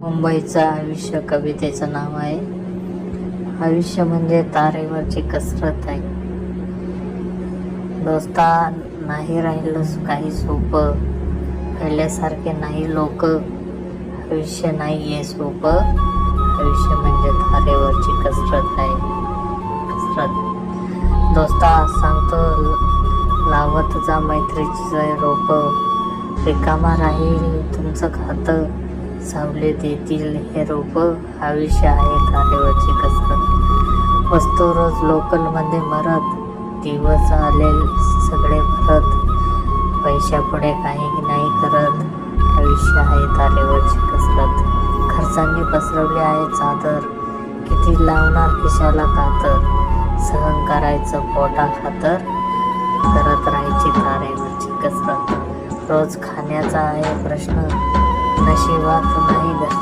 मुंबईचं आयुष्य कवितेचं नाव आहे. आयुष्य म्हणजे तारेवरची कसरत आहे. दोस्ता, नाही राहिलं काही सोपं, पहिल्यासारखे नाही लोक. आयुष्य नाहीये सोपं, आयुष्य म्हणजे तारेवरची कसरत आहे. दोस्ता, सांगतो लावत जा मैत्रीचे रोप, रिकामा राहील तुमचं खातं, सावली देतील हे रोप. आयुष्य आहे तारेवरची कसरत. वस्तू रोज लोकलमध्ये मरत, दिवस आले सगळे भरत, पैशापुढे काही नाही करत. आयुष्य आहे तारेवरची कसरत. खर्चांनी पसरवली आहे चादर, किती लावणार खिशाला कातर, सहन करायचं पोटा खातर, करत राहायची तारेवरची कसरत. रोज खाण्याचा आहे प्रश्न, नशिबात नाही घरचे